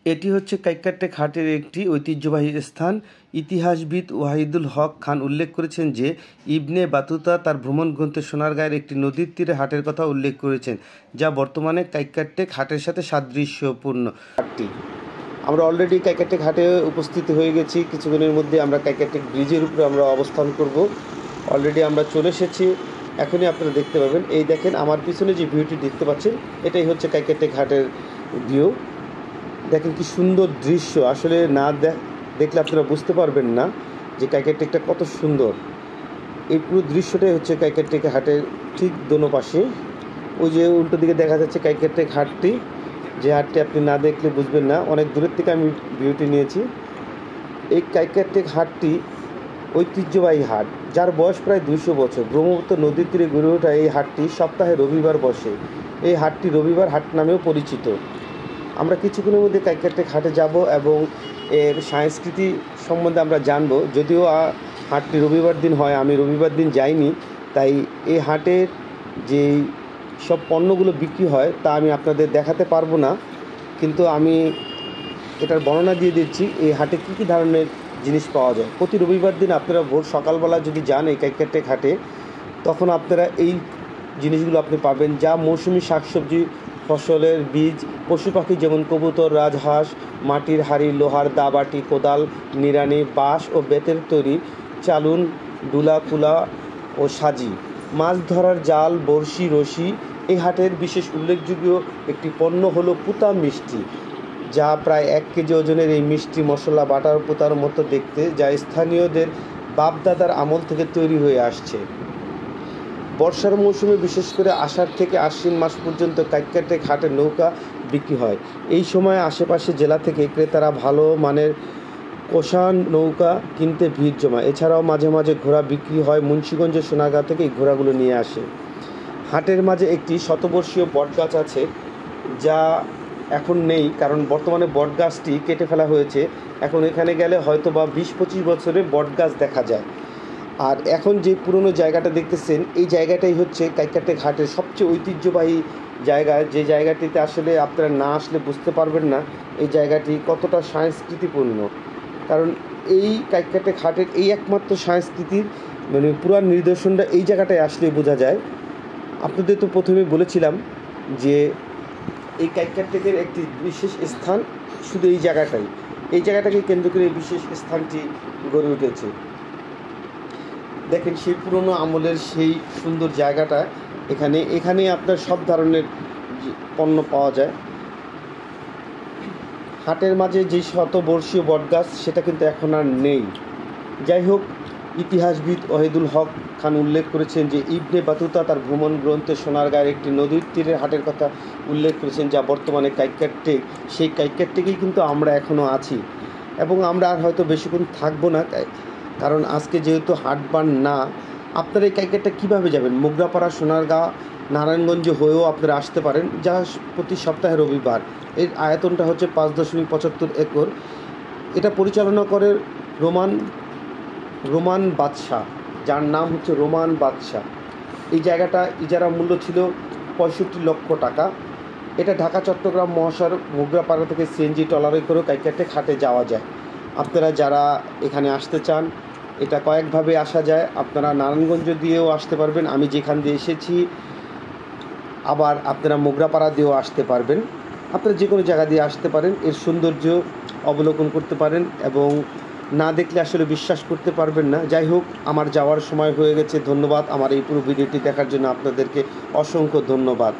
এটি হচ্ছে কাইক্কারটেক হাটের একটি ঐতিহ্যবাহী স্থান। ইতিহাসবিদ ওয়াহিদুল হক খান উল্লেখ করেছেন যে ইবনে বাতুতা তার ভ্রমণ গ্রন্থে সোনারগাঁয়ের একটি নদীর তীরে হাটের কথা উল্লেখ করেছেন, যা বর্তমানে কাইক্কারটেক হাটের সাথে সাদৃশ্যপূর্ণ। হাটটি আমরা অলরেডি কাইক্কারটেক হাটে উপস্থিত হয়ে গেছি। কিছুক্ষণের মধ্যে আমরা কাইক্কারটেক ব্রিজের উপরে আমরা অবস্থান করব। অলরেডি আমরা চলে এসেছি। এখনই আপনারা দেখতে পাবেন, এই দেখেন আমার পিছনে যে ভিউটি দেখতে পাচ্ছেন, এটাই হচ্ছে কাইক্কারটেক হাটের ভিউ। দেখেন কি সুন্দর দৃশ্য, আসলে না দেখলে আপনারা বুঝতে পারবেন না যে কাইক্কারটেকটা কত সুন্দর। এই পুরো দৃশ্যটাই হচ্ছে কাইক্কারটেক হাটের ঠিক দোনো পাশে। ওই যে উল্টো দিকে দেখা যাচ্ছে কাইক্কারটেক হাটটি, যে হাটটি আপনি না দেখলে বুঝবেন না। অনেক দূরের থেকে আমি ভিউটি নিয়েছি। এই কাইক্কারটেক হাটটি ঐতিহ্যবাহী হাট, যার বয়স প্রায় 200 বছর। ব্রহ্মপুত্র নদীর তীরে গড়ে ওঠা এই হাটটি সপ্তাহে রবিবার বসে। এই হাটটি রবিবার হাট নামেও পরিচিত। আমরা কিছুক্ষণের মধ্যে কাইক্কারটেক হাটে যাব এবং এর সংস্কৃতি সম্বন্ধে আমরা জানব। যদিও হাটটি রবিবার দিন হয়, আমি রবিবার দিন যাইনি, তাই এই হাটের যে সব পণ্যগুলো বিক্রি হয় তা আমি আপনাদের দেখাতে পারবো না, কিন্তু আমি এটার বর্ণনা দিয়ে দিচ্ছি এই হাটে কী কী ধরনের জিনিস পাওয়া যায়। প্রতি রবিবার দিন আপনারা ভোর সকালবেলা যদি যান এই কাইক্কারটেক হাটে, তখন আপনারা এই জিনিসগুলো আপনি পাবেন, যা মৌসুমি শাকসবজি, ফসলের বীজ, পশু পাখি যেমন কবুতর, রাজহাঁস, মাটির হাঁড়ি, লোহার দাবাটি, কোদাল, নিড়ানি, বাঁশ ও বেতের তৈরি চালুন, ডুলা, কুলা ও সাজি, মাছ ধরার জাল, বড়শি, রশি। এই হাটের বিশেষ উল্লেখযোগ্য একটি পণ্য হলো পুতা মিষ্টি, যা প্রায় 1 কেজি ওজনের। এই মিষ্টি মশলা বাটার পুতার মতো দেখতে, যা স্থানীয়দের বাপদাদার আমল থেকে তৈরি হয়ে আসছে। বর্ষার মৌসুমে বিশেষ করে আষাঢ় থেকে আশ্বিন মাস পর্যন্ত কাইক্কারটেক হাটে নৌকা বিক্রি হয়। এই সময় আশেপাশে জেলা থেকে ক্রেতারা ভালো মানের কোষা নৌকা কিনতে ভিড় জমায়। এছাড়াও মাঝে মাঝে ঘোড়া বিক্রি হয়। মুন্সিগঞ্জের সোনারগাঁ থেকে এই ঘোড়াগুলো নিয়ে আসে। হাটের মাঝে একটি শতবর্ষীয় বটগাছ আছে, যা এখন নেই, কারণ বর্তমানে বটগাছটি কেটে ফেলা হয়েছে। এখন এখানে গেলে হয়তো বা 20-25 বছরের বটগাছ দেখা যায়। আর এখন যে পুরনো জায়গাটা দেখতেছেন, এই জায়গাটাই হচ্ছে কাইক্কারটেক হাটের সবচেয়ে ঐতিহ্যবাহী জায়গা, যে জায়গাটিতে আসলে আপনারা না আসলে বুঝতে পারবেন না এই জায়গাটি কতটা সংস্কৃতিপূর্ণ। কারণ এই কাইক্কারটেক হাটের এই একমাত্র সংস্কৃতির পুরান নিদর্শনটা এই জায়গাটায় আসলে বোঝা যায়। আপনাদের তো প্রথমে বলেছিলাম যে এই কাইক্কারটেকের একটি বিশেষ স্থান শুধু এই জায়গাটাকে কেন্দ্র করে এই বিশেষ স্থানটি গড়ে উঠেছে। দেখেন সেই পুরনো আমলের সেই সুন্দর জায়গাটা এখানে আপনার সব ধরনের পণ্য পাওয়া যায়। হাটের মাঝে যে শতবর্ষীয় বটগাছ সেটা কিন্তু এখন আর নেই। যাই হোক, ইতিহাসবিদ ওয়াহিদুল হক খান উল্লেখ করেছেন যে ইবনে বাতুতা তার ভ্রমণ গ্রন্থে সোনারগাঁয়ের একটি নদীর তীরের হাটের কথা উল্লেখ করেছেন, যা বর্তমানে কাইক্কারটেক। সেই কাইক্কারটেকেই কিন্তু আমরা এখনও আছি এবং আমরা আর হয়তো বেশিক্ষণ থাকবো না, কারণ আজকে যেহেতু হাটবার না। আপনারা এই কাইক্কারটেক কীভাবে যাবেন? মোগরাপাড়া, সোনারগাঁ, নারায়ণগঞ্জ হয়েও আপনারা আসতে পারেন, যা প্রতি সপ্তাহে রবিবার। এর আয়তনটা হচ্ছে 5.75 একর। এটা পরিচালনা করে রোমান বাদশাহ, যার নাম হচ্ছে রোমান বাদশাহ। এই জায়গাটা ইজারা মূল্য ছিল 65 লক্ষ টাকা। এটা ঢাকা চট্টগ্রাম মহাসড়ক মোগরাপাড়া থেকে সিএনজি ট্রলারে করেও কাইক্কারটেক হাটে যাওয়া যায়। আপনারা যারা এখানে আসতে চান, এটা কয়েকভাবে আসা যায়। আপনারা নারায়ণগঞ্জ দিয়েও আসতে পারবেন, আমি যেখান দিয়ে এসেছি। আবার আপনারা মোগরাপাড়া দিয়েও আসতে পারবেন। আপনারা যে কোনো জায়গা দিয়ে আসতে পারেন, এর সৌন্দর্য অবলোকন করতে পারেন এবং না দেখলে আসলে বিশ্বাস করতে পারবেন না। যাই হোক, আমার যাওয়ার সময় হয়ে গেছে। ধন্যবাদ আমার এই পুরো ভিডিওটি দেখার জন্য। আপনাদেরকে অসংখ্য ধন্যবাদ।